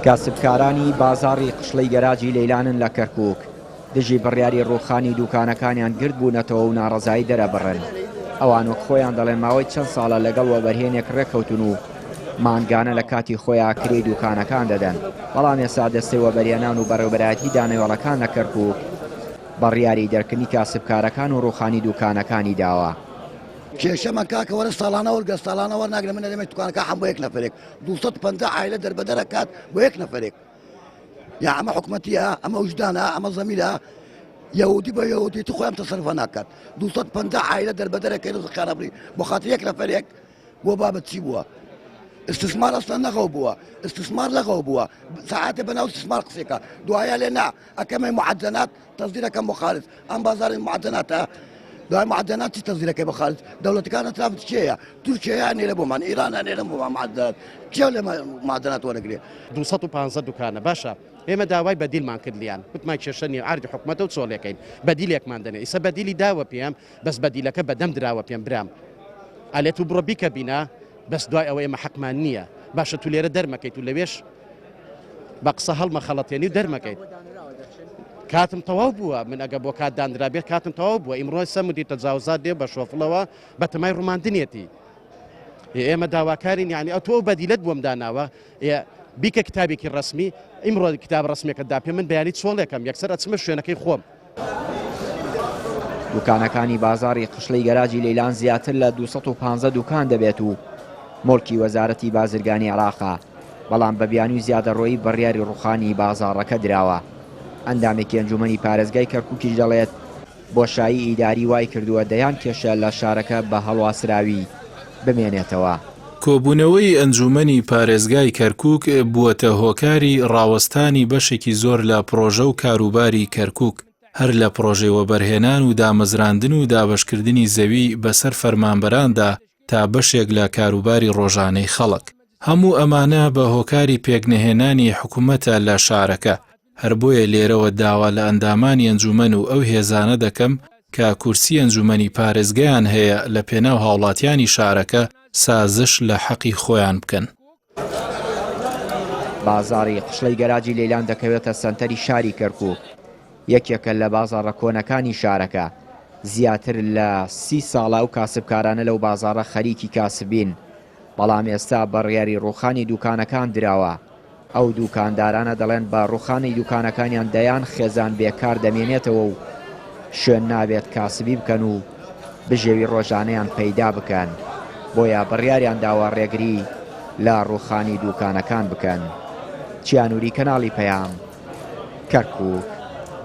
کاسبکارانی بازاڕی قشڵەی گەراجی لەیلانن لە کەرکووک دژی بڕیاری ڕووخانی دوکانەکانیان گرت بوونەتەوە و ناڕەزایی دەرەبڕن. ئەوان وەک خۆیان دەڵێن ماوەی چەند ساڵە لەگەڵ وەبەرهێنێک ڕێکەوتون و مانگانە لە کاتی خۆیان کرێی دوکانەکان دەدەن، بەڵام ئێستا دەستەی وەبەریانان و بەڕێوەبەرایەتی دانەوێڵەکان لە کەرکووک بەڕیاری دەرکردنی کاسبکارەکان و ڕووخانی دوکانەکانی داوە. کێشەمان کاکە وەرە ساڵانە وەرگە ساڵانە وەرناگرێ منە دەمێت دوکانەکە هەم بۆ یەک نەفرێک 250 عائلە دەربەدەرەکات بۆ یەک نەفرێک. یا ئەمە حکومەتیە، ئەمە وجدانە، ئەمە زەمیرە، یەهودی بە یەهودیەتی خۆیان تەسەرفە ناکات. 250 عائلە دەربەدەرەکەی ڕزقیانە بڕی بۆ خاتر یەک نەفرێک بۆ بابەت چی بووە؟ استثمار ئەسڵەن نەغەو بووە، استثمار لەغەو بووە، ساعاتێ بەناو استثمار قسێکە، دوایە لێ نا ئەکەمەی معەدەنات تەزدیرەکەم بۆ خارج، ئەم بازاری معەدەناتە دوای معەدەنات چی تەزدیرەکەی بە خارج؟ دەوڵەتەکان ئەترافت کێیە؟ تورکیەیە نێرە بۆمان، ئیران نێرە بۆمان معەدەنات، کێ لێ معەدەنات وەرەگرێ؟ 250 دوکانە باشە. ئێمە داوای بەدیلمان کردلیان وتمان کێشەنی ئاردی حکومەتە و چۆڵەکەین بەدیلێکمان دەنێ ئیسە بەدیلی داوە پێم بەس بەدیلەکە بەدەم دراوە پێم برام ئالێت و بڕۆ بیکە بینە بەس دوای ئەوە ئێمە حەقمان نییە باشە تو لێرە دەرمەکەیت و لەوێش بە قسە هەڵمە خەڵەتێنی و دەرمەکەیت کاتم تەواو بووە من ئەگە بۆ کات دانرا بێت کاتم تەواو بووە ئیمڕۆی سەمودی تەجاوزات دێ بە شۆفڵەوە بە تەمای ڕووماندنێتی ئێمە داواکارین یعنی ئەو تۆ بەدیلت بۆم داناوە بیکە کتابێکی ڕسمی ئیمڕۆ کتاب ڕسمێکەدا پێ من بەیانی چۆڵێکم یەکسەر ئەچمە شوێنەکەی خۆم. دوکانەکانی بازاڕی قشڵەی گەراجی لەیلان زیاتر لە 250 دوکان دەبێت و مڵکی وەزارەتی بازرگانی عێراقا، بەڵام بە بیانی و زیادەڕۆیی بڕیاری ڕووخانی بازاڕەکە دراوە. ئەندامێکی ئەنجومەنی پارێزگای کەرکووکیش دەڵێت بۆشایی ئیداری وای کردووە دەیان کێشە لە شارەکە بە هەڵواسراوی بمێنێتەوە. کۆبوونەوەی ئەنجومەنی پارێزگای کەرکووک بووەتە هۆکاری ڕاوەستانی بەشێکی زۆر لە پرۆژە و کاروباری کەرکووک، هەر لە پرۆژەی وەبەرهێنان و دامەزراندن و دابەشکردنی زەوی بەسەر فەرمانبەراندا تا بەشێک لە کاروباری ڕۆژانەی خەڵک. هەموو ئەمانە بە هۆکاری پێکنەهێنانی حکوومەتە لە شارەکە، هەر بۆیە لێرەوە داوا لە ئەندامانی ئەنجومەن و ئەو هێزانە دەکەم کە کورسی ئەنجومەنی پارێزگایان هەیە لە پێناو هاوڵاتیانی شارەکە سازش لە حەقی خۆیان بکەن. بازاڕی قشڵەی گەراجی لەیلان دەکەوێتە سەنتەری شاری کەرکووک، یەکێکە لە بازاڕە کۆنەکانی شارەکە. زیاتر لە 30 ساڵە و کاسبکارانە لەو بازاڕە خەریکی کاسبین، بەڵام ئێستا بەڕیاری ڕووخانی دوکانەکان دراوە. ئەو دوکاندارانە دەڵێن بە ڕووخانی دوکانەکانیان دەیان خێزان بێکار دەمێنێتەوە و شوێن نابێت کاسبی بکەن و بژێوی ڕۆژانەیان پەیدا بکەن، بۆیە بڕیاریان داوا ڕێگری لە ڕووخانی دوکانەکان بکەن. چیانووری کەناڵی پەیام، کەرکووک.